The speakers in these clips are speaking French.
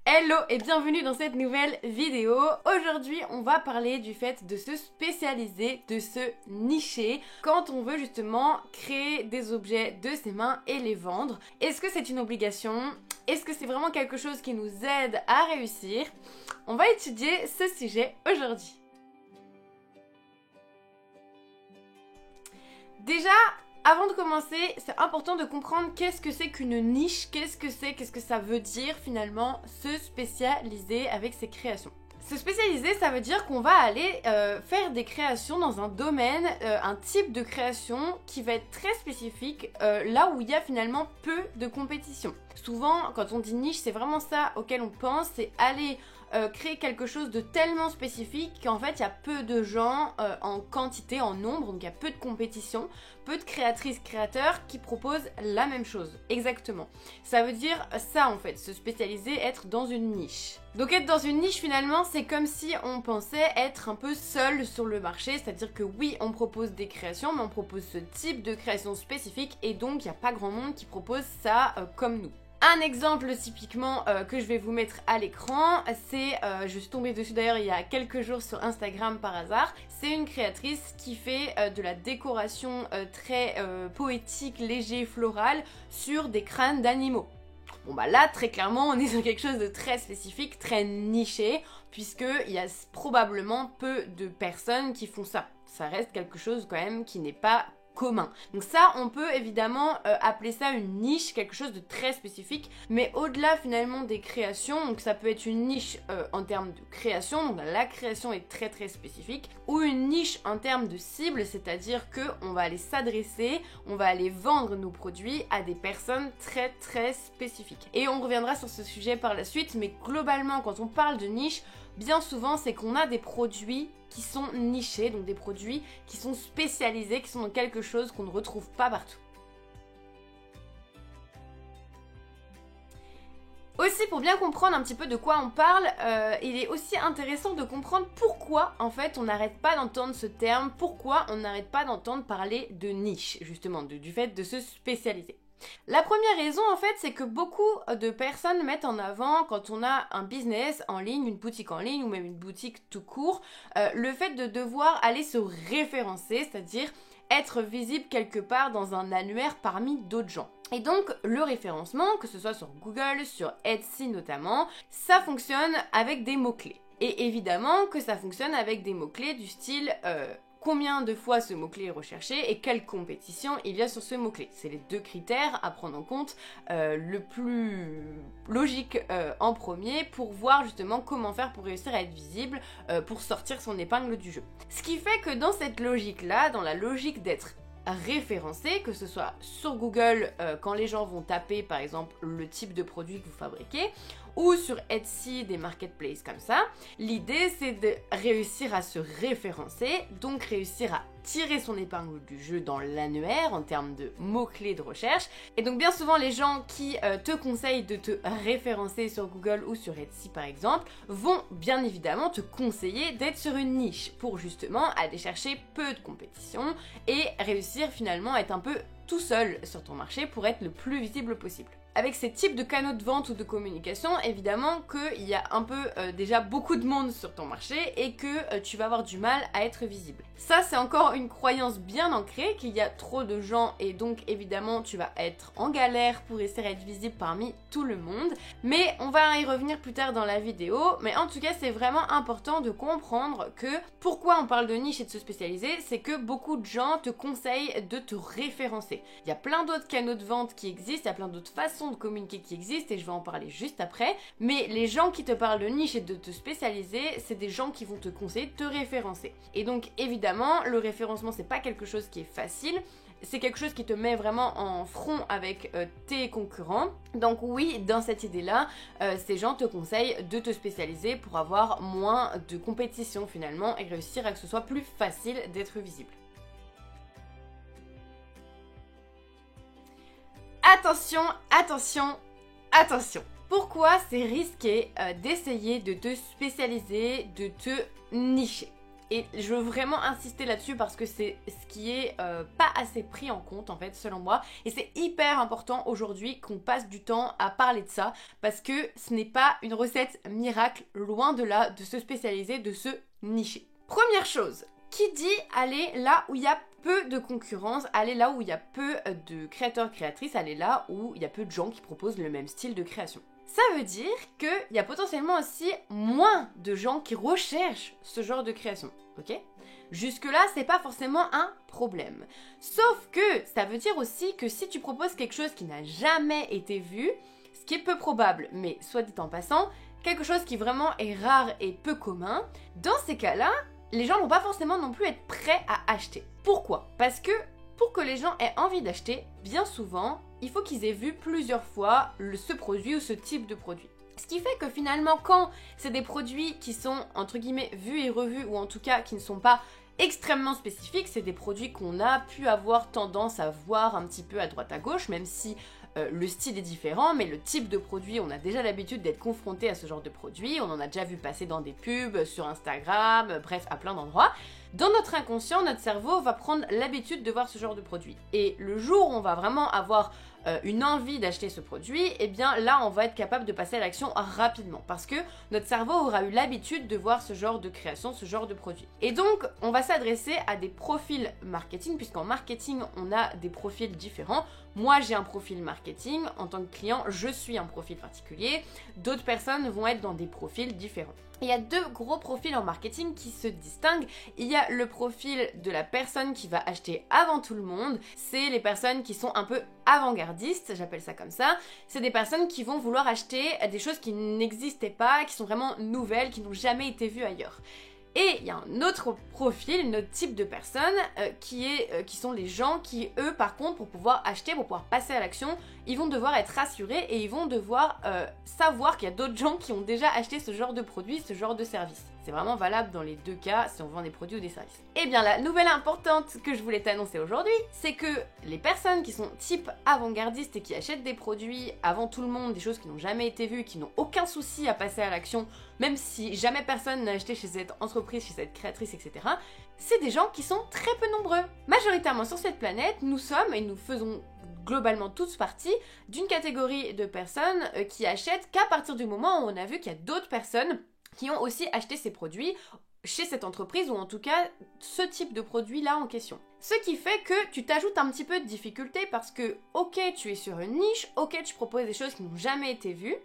Hello et bienvenue dans cette nouvelle vidéo. Aujourd'hui, on va parler du fait de se spécialiser, de se nicher quand on veut justement créer des objets de ses mains et les vendre. Est-ce que c'est une obligation? Est-ce que c'est vraiment quelque chose qui nous aide à réussir? On va étudier ce sujet aujourd'hui. Déjà, avant de commencer, c'est important de comprendre qu'est-ce que c'est qu'une niche, qu'est-ce que ça veut dire finalement se spécialiser avec ses créations. Se spécialiser, ça veut dire qu'on va aller faire des créations dans un domaine, un type de création qui va être très spécifique, là où il y a finalement peu de compétition. Souvent, quand on dit niche, c'est vraiment ça auquel on pense, c'est aller créer quelque chose de tellement spécifique qu'en fait il y a peu de gens en quantité, en nombre, donc il y a peu de compétition, peu de créatrices, créateurs qui proposent la même chose, exactement. Ça veut dire ça en fait, se spécialiser, être dans une niche. Donc être dans une niche finalement, c'est comme si on pensait être un peu seul sur le marché, c'est-à-dire que oui, on propose des créations, mais on propose ce type de création spécifique et donc il n'y a pas grand monde qui propose ça comme nous. Un exemple typiquement que je vais vous mettre à l'écran, c'est, je suis tombée dessus d'ailleurs il y a quelques jours sur Instagram par hasard, c'est une créatrice qui fait de la décoration très poétique, léger, floral sur des crânes d'animaux. Bon bah là très clairement on est sur quelque chose de très spécifique, très niché, puisqu'il y a probablement peu de personnes qui font ça. Ça reste quelque chose quand même qui n'est pas commun. Donc ça, on peut évidemment appeler ça une niche, quelque chose de très spécifique, mais au-delà finalement des créations, donc ça peut être une niche en termes de création, donc la création est très très spécifique, ou une niche en termes de cible, c'est-à-dire que on va aller s'adresser, on va aller vendre nos produits à des personnes très très spécifiques. Et on reviendra sur ce sujet par la suite, mais globalement quand on parle de niche, bien souvent c'est qu'on a des produits qui sont nichés, donc des produits qui sont spécialisés, qui sont dans quelque chose qu'on ne retrouve pas partout. Aussi, pour bien comprendre un petit peu de quoi on parle, il est aussi intéressant de comprendre pourquoi en fait on n'arrête pas d'entendre ce terme, pourquoi on n'arrête pas d'entendre parler de niche, justement, du fait de se spécialiser. La première raison en fait c'est que beaucoup de personnes mettent en avant quand on a un business en ligne, une boutique en ligne ou même une boutique tout court, le fait de devoir aller se référencer, c'est-à-dire être visible quelque part dans un annuaire parmi d'autres gens. Et donc le référencement, que ce soit sur Google, sur Etsy notamment, ça fonctionne avec des mots-clés. Et évidemment que ça fonctionne avec des mots-clés du style combien de fois ce mot-clé est recherché et quelle compétition il y a sur ce mot-clé. C'est les deux critères à prendre en compte, le plus logique en premier pour voir justement comment faire pour réussir à être visible, pour sortir son épingle du jeu. Ce qui fait que dans cette logique-là, dans la logique d'être référencé, que ce soit sur Google quand les gens vont taper par exemple le type de produit que vous fabriquez, ou sur Etsy, des marketplaces comme ça. L'idée c'est de réussir à se référencer, donc réussir à tirer son épingle du jeu dans l'annuaire en termes de mots-clés de recherche. Et donc bien souvent les gens qui te conseillent de te référencer sur Google ou sur Etsy par exemple, vont bien évidemment te conseiller d'être sur une niche pour justement aller chercher peu de compétition et réussir finalement à être un peu tout seul sur ton marché pour être le plus visible possible. Avec ces types de canaux de vente ou de communication, évidemment qu'il y a un peu déjà beaucoup de monde sur ton marché et que tu vas avoir du mal à être visible. Ça, c'est encore une croyance bien ancrée qu'il y a trop de gens et donc évidemment tu vas être en galère pour essayer d'être visible parmi tout le monde. Mais on va y revenir plus tard dans la vidéo. Mais en tout cas, c'est vraiment important de comprendre que pourquoi on parle de niche et de se spécialiser, c'est que beaucoup de gens te conseillent de te référencer. Il y a plein d'autres canaux de vente qui existent, il y a plein d'autres façons de communiquer qui existent et je vais en parler juste après, mais les gens qui te parlent de niche et de te spécialiser, c'est des gens qui vont te conseiller de te référencer. Et donc évidemment, le référencement c'est pas quelque chose qui est facile, c'est quelque chose qui te met vraiment en front avec tes concurrents. Donc oui, dans cette idée-là, ces gens te conseillent de te spécialiser pour avoir moins de compétition finalement et réussir à que ce soit plus facile d'être visible. Attention, attention, attention! Pourquoi c'est risqué d'essayer de te spécialiser, de te nicher? Et je veux vraiment insister là-dessus parce que c'est ce qui est pas assez pris en compte en fait selon moi. Et c'est hyper important aujourd'hui qu'on passe du temps à parler de ça parce que ce n'est pas une recette miracle, loin de là, de se spécialiser, de se nicher. Première chose, qui dit aller là où il y a peu de concurrence, aller là où il y a peu de créateurs, créatrices, aller là où il y a peu de gens qui proposent le même style de création. Ça veut dire qu'il y a potentiellement aussi moins de gens qui recherchent ce genre de création, ok ? Jusque-là, c'est pas forcément un problème. Sauf que ça veut dire aussi que si tu proposes quelque chose qui n'a jamais été vu, ce qui est peu probable, mais soit dit en passant, quelque chose qui vraiment est rare et peu commun, dans ces cas-là, les gens vont pas forcément non plus être prêts à acheter. Pourquoi ? Parce que pour que les gens aient envie d'acheter, bien souvent, il faut qu'ils aient vu plusieurs fois ce produit ou ce type de produit. Ce qui fait que finalement, quand c'est des produits qui sont, entre guillemets, vus et revus, ou en tout cas qui ne sont pas extrêmement spécifiques, c'est des produits qu'on a pu avoir tendance à voir un petit peu à droite à gauche, même si le style est différent, mais le type de produit, on a déjà l'habitude d'être confronté à ce genre de produit, on en a déjà vu passer dans des pubs, sur Instagram, bref, à plein d'endroits. Dans notre inconscient, notre cerveau va prendre l'habitude de voir ce genre de produit. Et le jour où on va vraiment avoir une envie d'acheter ce produit, eh bien là on va être capable de passer à l'action rapidement parce que notre cerveau aura eu l'habitude de voir ce genre de création, ce genre de produit. Et donc on va s'adresser à des profils marketing puisqu'en marketing on a des profils différents. Moi j'ai un profil marketing, en tant que client je suis un profil particulier, d'autres personnes vont être dans des profils différents. Il y a deux gros profils en marketing qui se distinguent. Il y a le profil de la personne qui va acheter avant tout le monde. C'est les personnes qui sont un peu avant-gardistes, j'appelle ça comme ça. C'est des personnes qui vont vouloir acheter des choses qui n'existaient pas, qui sont vraiment nouvelles, qui n'ont jamais été vues ailleurs. Et il y a un autre profil, un autre type de personnes qui sont les gens qui, eux, par contre, pour pouvoir acheter, pour pouvoir passer à l'action, ils vont devoir être rassurés et ils vont devoir savoir qu'il y a d'autres gens qui ont déjà acheté ce genre de produit, ce genre de service. C'est vraiment valable dans les deux cas si on vend des produits ou des services. Et bien la nouvelle importante que je voulais t'annoncer aujourd'hui, c'est que les personnes qui sont type avant-gardistes et qui achètent des produits avant tout le monde, des choses qui n'ont jamais été vues, qui n'ont aucun souci à passer à l'action, même si jamais personne n'a acheté chez cette entreprise, chez cette créatrice, etc., c'est des gens qui sont très peu nombreux. Majoritairement sur cette planète, nous sommes et nous faisons globalement tous partie d'une catégorie de personnes qui achètent qu'à partir du moment où on a vu qu'il y a d'autres personnes qui ont aussi acheté ces produits chez cette entreprise ou en tout cas ce type de produit-là en question. Ce qui fait que tu t'ajoutes un petit peu de difficulté parce que ok tu es sur une niche, ok tu proposes des choses qui n'ont jamais été vues,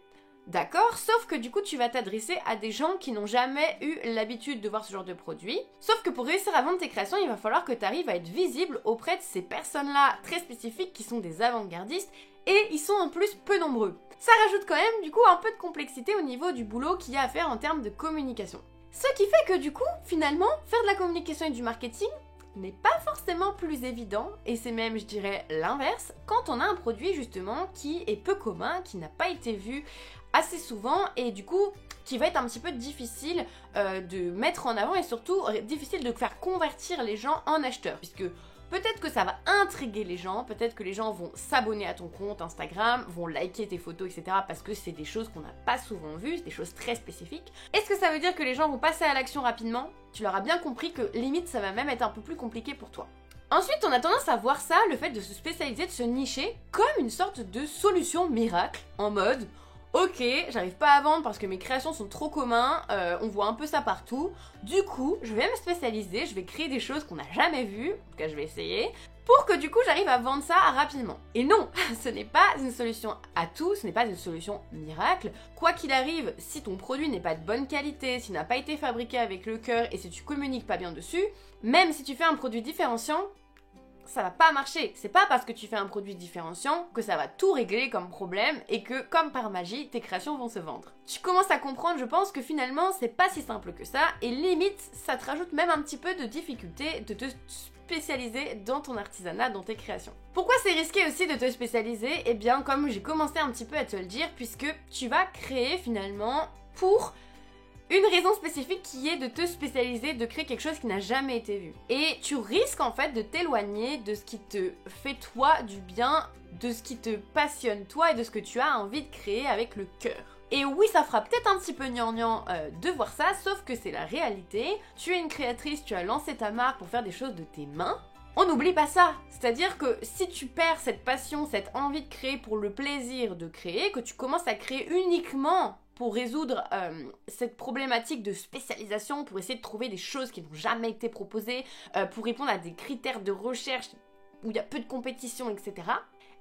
d'accord, sauf que du coup tu vas t'adresser à des gens qui n'ont jamais eu l'habitude de voir ce genre de produit, sauf que pour réussir à vendre tes créations, il va falloir que tu arrives à être visible auprès de ces personnes-là très spécifiques qui sont des avant-gardistes et ils sont en plus peu nombreux. Ça rajoute quand même du coup un peu de complexité au niveau du boulot qu'il y a à faire en termes de communication. Ce qui fait que du coup, finalement, faire de la communication et du marketing n'est pas forcément plus évident, et c'est même, je dirais, l'inverse, quand on a un produit justement qui est peu commun, qui n'a pas été vu assez souvent, et du coup, qui va être un petit peu difficile de mettre en avant, et surtout difficile de faire convertir les gens en acheteurs, puisque peut-être que ça va intriguer les gens, peut-être que les gens vont s'abonner à ton compte Instagram, vont liker tes photos, etc. parce que c'est des choses qu'on n'a pas souvent vues, c'est des choses très spécifiques. Est-ce que ça veut dire que les gens vont passer à l'action rapidement ? Tu leur as bien compris que limite ça va même être un peu plus compliqué pour toi. Ensuite, on a tendance à voir ça, le fait de se spécialiser, de se nicher, comme une sorte de solution miracle, en mode ok, j'arrive pas à vendre parce que mes créations sont trop communes, on voit un peu ça partout. Du coup, je vais me spécialiser, je vais créer des choses qu'on n'a jamais vues, en tout cas je vais essayer, pour que du coup j'arrive à vendre ça rapidement. Et non, ce n'est pas une solution à tout, ce n'est pas une solution miracle. Quoi qu'il arrive, si ton produit n'est pas de bonne qualité, s'il n'a pas été fabriqué avec le cœur et si tu communiques pas bien dessus, même si tu fais un produit différenciant, ça va pas marcher. C'est pas parce que tu fais un produit différenciant que ça va tout régler comme problème et que, comme par magie, tes créations vont se vendre. Tu commences à comprendre, je pense, que finalement, c'est pas si simple que ça et limite, ça te rajoute même un petit peu de difficulté de te spécialiser dans ton artisanat, dans tes créations. Pourquoi c'est risqué aussi de te spécialiser ? Eh bien, comme j'ai commencé un petit peu à te le dire, puisque tu vas créer finalement pour une raison spécifique qui est de te spécialiser, de créer quelque chose qui n'a jamais été vu. Et tu risques en fait de t'éloigner de ce qui te fait toi du bien, de ce qui te passionne toi et de ce que tu as envie de créer avec le cœur. Et oui, ça fera peut-être un petit peu gnangnan de voir ça, sauf que c'est la réalité. Tu es une créatrice, tu as lancé ta marque pour faire des choses de tes mains. On n'oublie pas ça, c'est-à-dire que si tu perds cette passion, cette envie de créer pour le plaisir de créer, que tu commences à créer uniquement pour résoudre cette problématique de spécialisation, pour essayer de trouver des choses qui n'ont jamais été proposées, pour répondre à des critères de recherche où il y a peu de compétition, etc.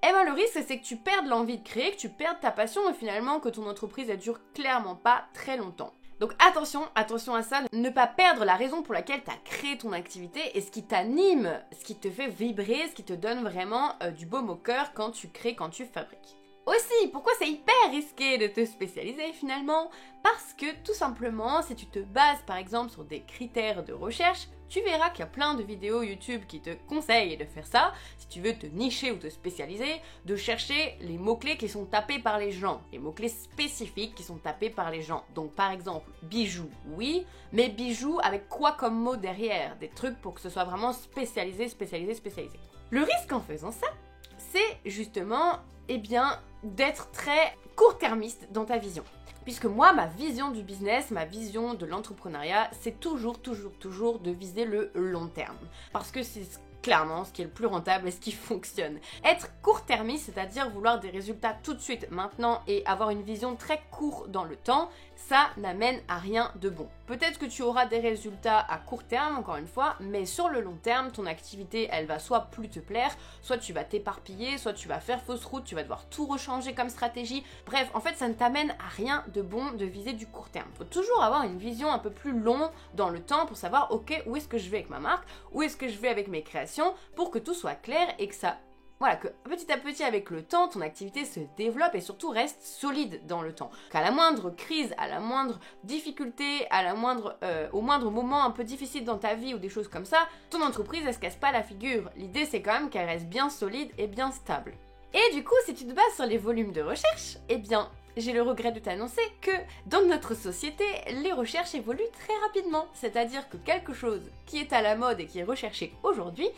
Eh ben le risque c'est que tu perdes l'envie de créer, que tu perdes ta passion et finalement que ton entreprise elle dure clairement pas très longtemps. Donc attention à ça, ne pas perdre la raison pour laquelle tu as créé ton activité et ce qui t'anime, ce qui te fait vibrer, ce qui te donne vraiment du baume au cœur quand tu crées, quand tu fabriques. Aussi, pourquoi c'est hyper risqué de te spécialiser finalement? Parce que tout simplement, si tu te bases par exemple sur des critères de recherche, tu verras qu'il y a plein de vidéos YouTube qui te conseillent de faire ça, si tu veux te nicher ou te spécialiser, de chercher les mots-clés qui sont tapés par les gens, les mots-clés spécifiques qui sont tapés par les gens. Donc par exemple, bijoux, oui, mais bijoux avec quoi comme mot derrière? Des trucs pour que ce soit vraiment spécialisé. Le risque en faisant ça, c'est justement, eh bien, d'être très court-termiste dans ta vision. Puisque moi, ma vision du business, ma vision de l'entrepreneuriat, c'est toujours de viser le long terme. Parce que c'est clairement ce qui est le plus rentable et ce qui fonctionne. Être court-termiste, c'est-à-dire vouloir des résultats tout de suite, maintenant, et avoir une vision très courte dans le temps, ça n'amène à rien de bon. Peut-être que tu auras des résultats à court terme, encore une fois, mais sur le long terme, ton activité, elle va soit plus te plaire, soit tu vas t'éparpiller, soit tu vas faire fausse route, tu vas devoir tout rechanger comme stratégie. Bref, en fait, ça ne t'amène à rien de bon de viser du court terme. Il faut toujours avoir une vision un peu plus longue dans le temps pour savoir, ok, où est-ce que je vais avec ma marque, où est-ce que je vais avec mes créations, pour que tout soit clair et que ça... Voilà, que petit à petit avec le temps, ton activité se développe et surtout reste solide dans le temps. Qu'à la moindre crise, à la moindre difficulté, au moindre moment un peu difficile dans ta vie ou des choses comme ça, ton entreprise elle se casse pas la figure. L'idée c'est quand même qu'elle reste bien solide et bien stable. Et du coup, si tu te bases sur les volumes de recherche, eh bien, j'ai le regret de t'annoncer que dans notre société, les recherches évoluent très rapidement. C'est-à-dire que quelque chose qui est à la mode et qui est recherché aujourd'hui,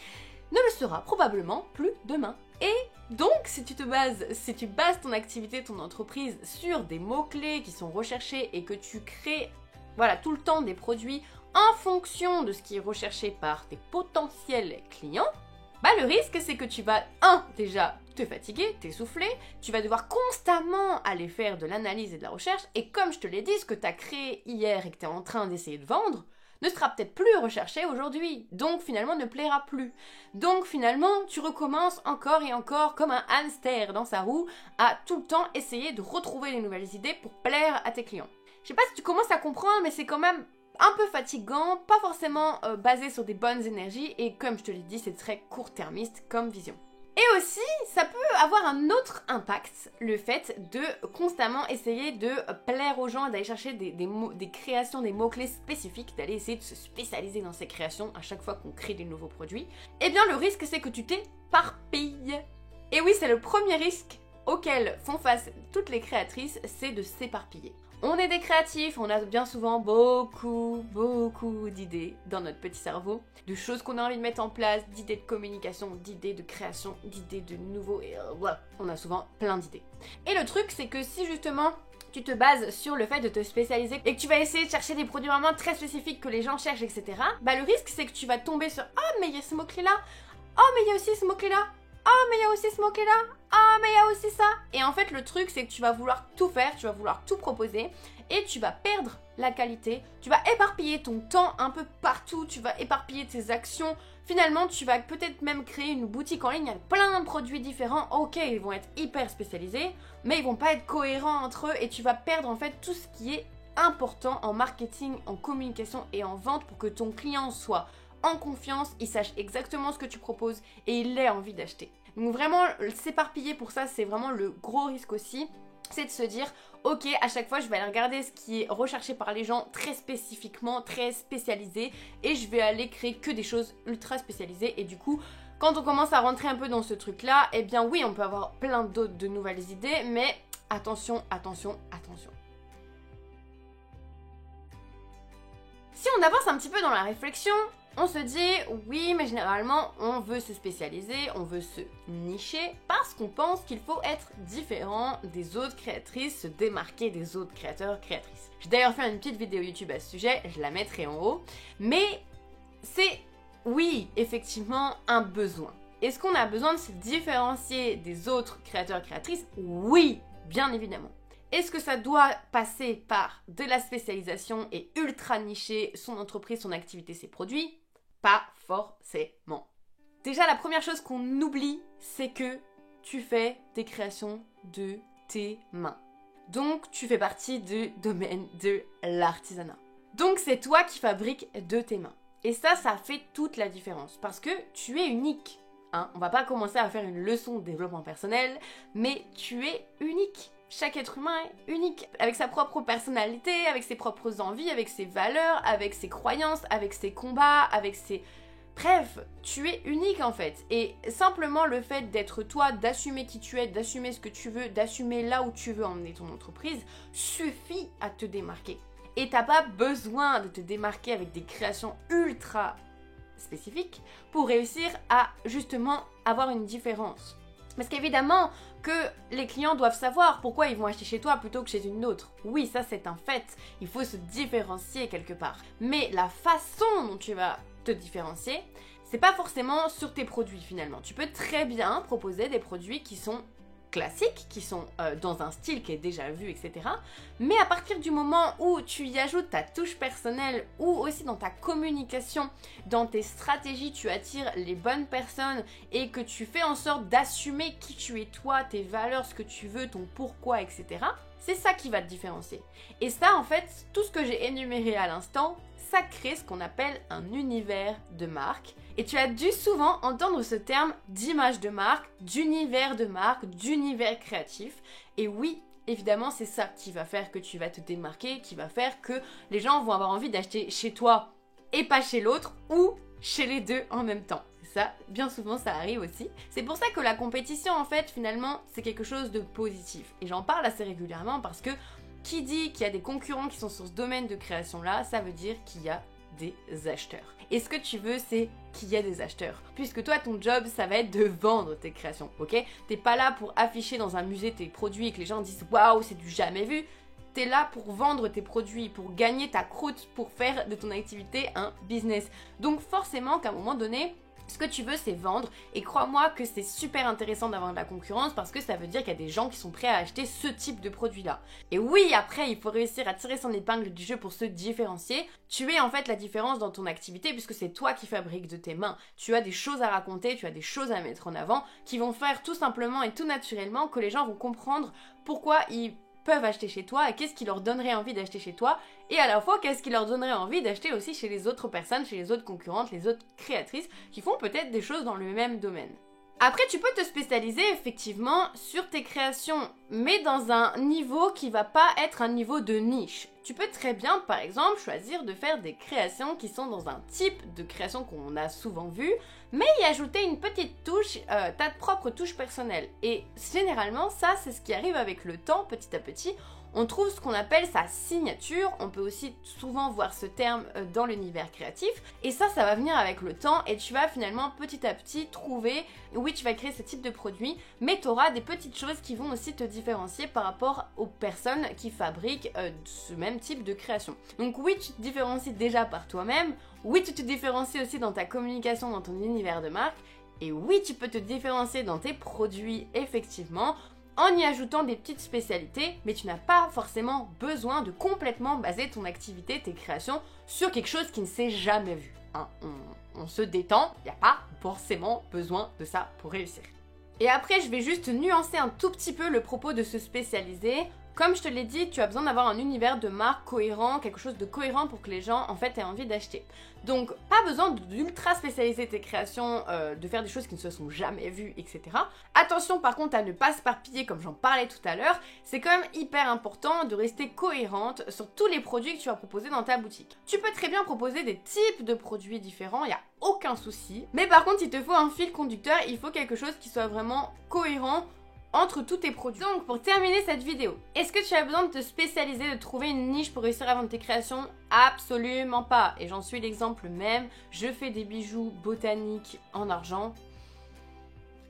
ne le sera probablement plus demain. Et donc, si tu bases ton activité, ton entreprise sur des mots-clés qui sont recherchés et que tu crées, voilà, tout le temps des produits en fonction de ce qui est recherché par tes potentiels clients, bah le risque c'est que tu vas, déjà te fatiguer, t'essouffler, tu vas devoir constamment aller faire de l'analyse et de la recherche, et comme je te l'ai dit, ce que tu as créé hier et que tu es en train d'essayer de vendre, ne sera peut-être plus recherché aujourd'hui, donc finalement ne plaira plus. Donc finalement, tu recommences encore et encore comme un hamster dans sa roue à tout le temps essayer de retrouver les nouvelles idées pour plaire à tes clients. Je sais pas si tu commences à comprendre, mais c'est quand même un peu fatigant, pas forcément basé sur des bonnes énergies, et comme je te l'ai dit, c'est très court-termiste comme vision. Et aussi, ça peut avoir un autre impact, le fait de constamment essayer de plaire aux gens et d'aller chercher des créations, des mots-clés spécifiques, d'aller essayer de se spécialiser dans ces créations à chaque fois qu'on crée des nouveaux produits. Eh bien, le risque, c'est que tu t'éparpilles. Et oui, c'est le premier risque auquel font face toutes les créatrices, c'est de s'éparpiller. On est des créatifs, on a bien souvent beaucoup d'idées dans notre petit cerveau, de choses qu'on a envie de mettre en place, d'idées de communication, d'idées de création, d'idées de nouveaux... Et voilà, on a souvent plein d'idées. Et le truc, c'est que si justement tu te bases sur le fait de te spécialiser et que tu vas essayer de chercher des produits vraiment très spécifiques que les gens cherchent, etc., bah le risque, c'est que tu vas tomber sur « Oh, mais il y a ce mot-clé-là! Oh, mais il y a aussi ce mot-clé-là! Oh, mais il y a aussi ce mot-clé-là! Ah, mais il y a aussi ça! » Et en fait, le truc, c'est que tu vas vouloir tout faire, tu vas vouloir tout proposer, et tu vas perdre la qualité, tu vas éparpiller ton temps un peu partout, tu vas éparpiller tes actions. Finalement, tu vas peut-être même créer une boutique en ligne avec plein de produits différents. Ok, ils vont être hyper spécialisés, mais ils vont pas être cohérents entre eux, et tu vas perdre en fait tout ce qui est important en marketing, en communication et en vente pour que ton client soit en confiance, il sache exactement ce que tu proposes et il ait envie d'acheter. Donc vraiment, s'éparpiller pour ça, c'est vraiment le gros risque aussi. C'est de se dire, ok, à chaque fois je vais aller regarder ce qui est recherché par les gens très spécifiquement, très spécialisé, et je vais aller créer que des choses ultra spécialisées. Et du coup, quand on commence à rentrer un peu dans ce truc-là, eh bien oui, on peut avoir plein d'autres de nouvelles idées, mais attention. Si on avance un petit peu dans la réflexion, On se dit, oui, mais généralement, on veut se spécialiser, on veut se nicher, parce qu'on pense qu'il faut être différent des autres créatrices, se démarquer des autres créateurs, créatrices. J'ai d'ailleurs fait une petite vidéo YouTube à ce sujet, je la mettrai en haut, mais c'est, oui, effectivement, un besoin. Est-ce qu'on a besoin de se différencier des autres créateurs, créatrices? Oui, bien évidemment. Est-ce que ça doit passer par de la spécialisation et ultra nicher son entreprise, son activité, ses produits? Pas forcément. Déjà, la première chose qu'on oublie, c'est que tu fais des créations de tes mains. Donc, tu fais partie du domaine de l'artisanat. Donc, c'est toi qui fabriques de tes mains. Et ça fait toute la différence parce que tu es unique. Hein, on va pas commencer à faire une leçon de développement personnel, mais tu es unique. Chaque être humain est unique, avec sa propre personnalité, avec ses propres envies, avec ses valeurs, avec ses croyances, avec ses combats, avec ses... Bref, tu es unique en fait. Et simplement le fait d'être toi, d'assumer qui tu es, d'assumer ce que tu veux, d'assumer là où tu veux emmener ton entreprise, suffit à te démarquer. Et t'as pas besoin de te démarquer avec des créations ultra spécifiques pour réussir à justement avoir une différence. Parce qu'évidemment que les clients doivent savoir pourquoi ils vont acheter chez toi plutôt que chez une autre. Oui, ça c'est un fait, il faut se différencier quelque part. Mais la façon dont tu vas te différencier, c'est pas forcément sur tes produits finalement. Tu peux très bien proposer des produits qui sont classiques, qui sont dans un style qui est déjà vu, etc. Mais à partir du moment où tu y ajoutes ta touche personnelle ou aussi dans ta communication, dans tes stratégies, tu attires les bonnes personnes et que tu fais en sorte d'assumer qui tu es toi, tes valeurs, ce que tu veux, ton pourquoi, etc. C'est ça qui va te différencier. Et ça, en fait, tout ce que j'ai énuméré à l'instant, ça crée ce qu'on appelle un univers de marque. Et tu as dû souvent entendre ce terme d'image de marque, d'univers de marque, d'univers créatif. Et oui, évidemment, c'est ça qui va faire que tu vas te démarquer, qui va faire que les gens vont avoir envie d'acheter chez toi et pas chez l'autre, ou chez les deux en même temps. Ça, bien souvent, ça arrive aussi. C'est pour ça que la compétition, en fait, finalement, c'est quelque chose de positif. Et j'en parle assez régulièrement parce que qui dit qu'il y a des concurrents qui sont sur ce domaine de création-là, ça veut dire qu'il y a des acheteurs. Et ce que tu veux, c'est qu'il y ait des acheteurs. Puisque toi, ton job, ça va être de vendre tes créations, ok? T'es pas là pour afficher dans un musée tes produits et que les gens disent « Waouh, c'est du jamais vu !» T'es là pour vendre tes produits, pour gagner ta croûte, pour faire de ton activité un business. Donc forcément qu'à un moment donné, ce que tu veux, c'est vendre. Et crois-moi que c'est super intéressant d'avoir de la concurrence parce que ça veut dire qu'il y a des gens qui sont prêts à acheter ce type de produit-là. Et oui, après, il faut réussir à tirer son épingle du jeu pour se différencier. Tu es en fait la différence dans ton activité puisque c'est toi qui fabriques de tes mains. Tu as des choses à raconter, tu as des choses à mettre en avant qui vont faire tout simplement et tout naturellement que les gens vont comprendre pourquoi ils peuvent acheter chez toi et qu'est-ce qui leur donnerait envie d'acheter chez toi et à la fois qu'est-ce qui leur donnerait envie d'acheter aussi chez les autres personnes, chez les autres concurrentes, les autres créatrices qui font peut-être des choses dans le même domaine. Après, tu peux te spécialiser effectivement sur tes créations, mais dans un niveau qui va pas être un niveau de niche. Tu peux très bien, par exemple, choisir de faire des créations qui sont dans un type de création qu'on a souvent vu, mais y ajouter une petite touche, ta propre touche personnelle. Et généralement, ça, c'est ce qui arrive avec le temps, petit à petit. On trouve ce qu'on appelle sa signature, on peut aussi souvent voir ce terme dans l'univers créatif, et ça va venir avec le temps, et tu vas finalement petit à petit trouver, oui tu vas créer ce type de produit, mais tu auras des petites choses qui vont aussi te différencier par rapport aux personnes qui fabriquent ce même type de création. Donc oui, tu te différencies déjà par toi-même, oui tu te différencies aussi dans ta communication, dans ton univers de marque, et oui tu peux te différencier dans tes produits effectivement, en y ajoutant des petites spécialités, mais tu n'as pas forcément besoin de complètement baser ton activité, tes créations, sur quelque chose qui ne s'est jamais vu. Hein, on se détend, il n'y a pas forcément besoin de ça pour réussir. Et après, je vais juste nuancer un tout petit peu le propos de se spécialiser. Comme je te l'ai dit, tu as besoin d'avoir un univers de marque cohérent, quelque chose de cohérent pour que les gens en fait aient envie d'acheter. Donc pas besoin d'ultra spécialiser tes créations, de faire des choses qui ne se sont jamais vues, etc. Attention par contre à ne pas s'éparpiller comme j'en parlais tout à l'heure, c'est quand même hyper important de rester cohérente sur tous les produits que tu vas proposer dans ta boutique. Tu peux très bien proposer des types de produits différents, il n'y a aucun souci. Mais par contre il te faut un fil conducteur, il faut quelque chose qui soit vraiment cohérent entre tous tes produits. Donc pour terminer cette vidéo, est-ce que tu as besoin de te spécialiser, de trouver une niche pour réussir à vendre tes créations? Absolument pas. Et j'en suis l'exemple même. Je fais des bijoux botaniques en argent.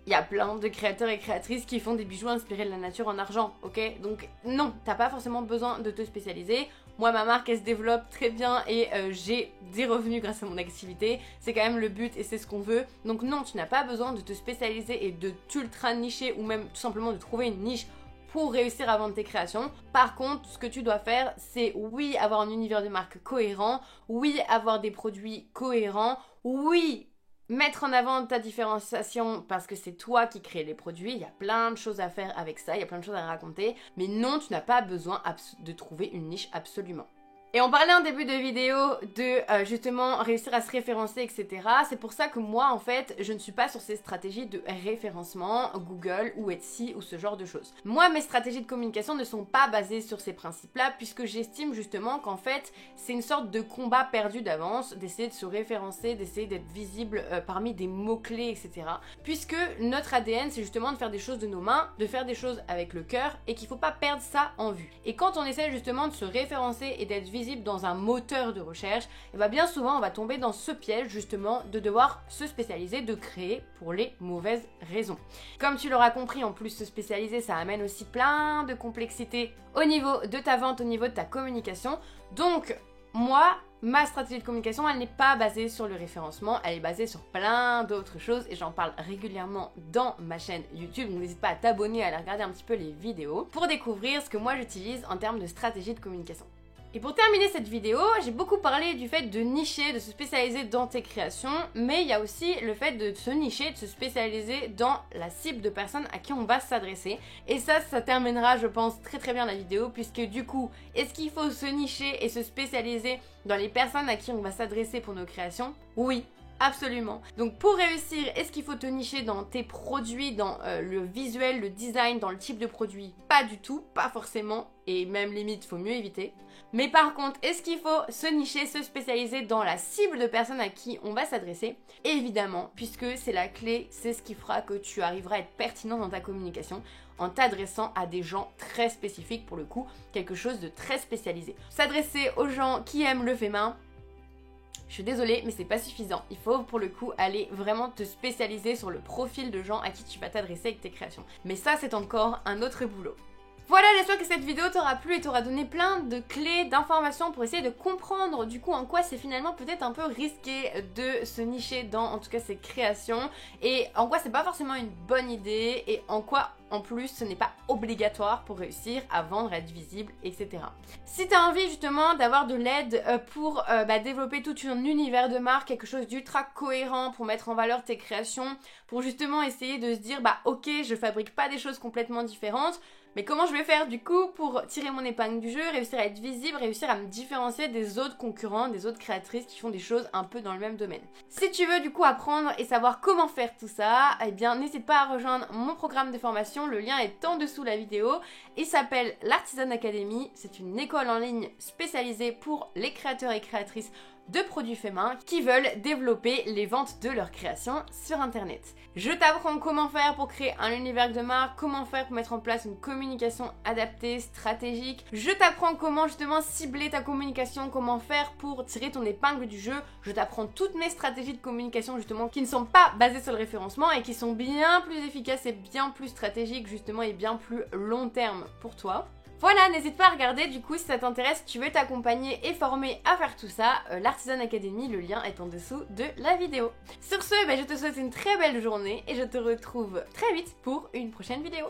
Il y a plein de créateurs et créatrices qui font des bijoux inspirés de la nature en argent, ok? Donc non, t'as pas forcément besoin de te spécialiser. Moi, ma marque, elle se développe très bien et j'ai des revenus grâce à mon activité. C'est quand même le but et c'est ce qu'on veut. Donc non, tu n'as pas besoin de te spécialiser et de t'ultra nicher ou même tout simplement de trouver une niche pour réussir à vendre tes créations. Par contre, ce que tu dois faire, c'est oui, avoir un univers de marque cohérent, oui, avoir des produits cohérents, oui, mettre en avant ta différenciation parce que c'est toi qui crée les produits, il y a plein de choses à faire avec ça, il y a plein de choses à raconter, mais non, tu n'as pas besoin de trouver une niche absolument. Et on parlait en début de vidéo de justement réussir à se référencer, etc. C'est pour ça que moi, en fait, je ne suis pas sur ces stratégies de référencement, Google ou Etsy ou ce genre de choses. Moi, mes stratégies de communication ne sont pas basées sur ces principes-là, puisque j'estime justement qu'en fait, c'est une sorte de combat perdu d'avance, d'essayer de se référencer, d'essayer d'être visible parmi des mots-clés, etc. Puisque notre ADN, c'est justement de faire des choses de nos mains, de faire des choses avec le cœur, et qu'il ne faut pas perdre ça en vue. Et quand on essaie justement de se référencer et d'être visible dans un moteur de recherche, et bien souvent on va tomber dans ce piège justement de devoir se spécialiser, de créer pour les mauvaises raisons. Comme tu l'auras compris, en plus se spécialiser ça amène aussi plein de complexité au niveau de ta vente, au niveau de ta communication. Donc moi, ma stratégie de communication, elle n'est pas basée sur le référencement, elle est basée sur plein d'autres choses et j'en parle régulièrement dans ma chaîne YouTube, donc n'hésite pas à t'abonner, à aller regarder un petit peu les vidéos pour découvrir ce que moi j'utilise en termes de stratégie de communication. Et pour terminer cette vidéo, j'ai beaucoup parlé du fait de nicher, de se spécialiser dans tes créations, mais il y a aussi le fait de se nicher, de se spécialiser dans la cible de personnes à qui on va s'adresser. Et ça terminera, je pense, très très bien la vidéo, puisque du coup, est-ce qu'il faut se nicher et se spécialiser dans les personnes à qui on va s'adresser pour nos créations? Oui. Absolument. Donc pour réussir, est-ce qu'il faut te nicher dans tes produits, dans le visuel, le design, dans le type de produit? Pas du tout, pas forcément, et même limite, il faut mieux éviter. Mais par contre, est-ce qu'il faut se nicher, se spécialiser dans la cible de personnes à qui on va s'adresser? Évidemment, puisque c'est la clé, c'est ce qui fera que tu arriveras à être pertinent dans ta communication en t'adressant à des gens très spécifiques, pour le coup, quelque chose de très spécialisé. S'adresser aux gens qui aiment le fait main, je suis désolée, mais c'est pas suffisant. Il faut pour le coup aller vraiment te spécialiser sur le profil de gens à qui tu vas t'adresser avec tes créations. Mais ça, c'est encore un autre boulot. Voilà, j'espère que cette vidéo t'aura plu et t'aura donné plein de clés, d'informations pour essayer de comprendre du coup en quoi c'est finalement peut-être un peu risqué de se nicher dans en tout cas ces créations et en quoi c'est pas forcément une bonne idée et en quoi en plus ce n'est pas obligatoire pour réussir à vendre, à être visible, etc. Si t'as envie justement d'avoir de l'aide pour développer tout un univers de marque, quelque chose d'ultra cohérent pour mettre en valeur tes créations, pour justement essayer de se dire ok, je fabrique pas des choses complètement différentes, mais comment je vais faire du coup pour tirer mon épingle du jeu, réussir à être visible, réussir à me différencier des autres concurrents, des autres créatrices qui font des choses un peu dans le même domaine. Si tu veux du coup apprendre et savoir comment faire tout ça, eh bien n'hésite pas à rejoindre mon programme de formation, le lien est en dessous de la vidéo. Il s'appelle l'Artisan Academy, c'est une école en ligne spécialisée pour les créateurs et créatrices de produits faits main qui veulent développer les ventes de leurs créations sur internet. Je t'apprends comment faire pour créer un univers de marque, comment faire pour mettre en place une communication adaptée, stratégique. Je t'apprends comment justement cibler ta communication, comment faire pour tirer ton épingle du jeu. Je t'apprends toutes mes stratégies de communication justement qui ne sont pas basées sur le référencement et qui sont bien plus efficaces et bien plus stratégiques justement et bien plus long terme pour toi. Voilà, n'hésite pas à regarder du coup si ça t'intéresse, si tu veux t'accompagner et former à faire tout ça, l'Artisan Academy, le lien est en dessous de la vidéo. Sur ce, je te souhaite une très belle journée et je te retrouve très vite pour une prochaine vidéo.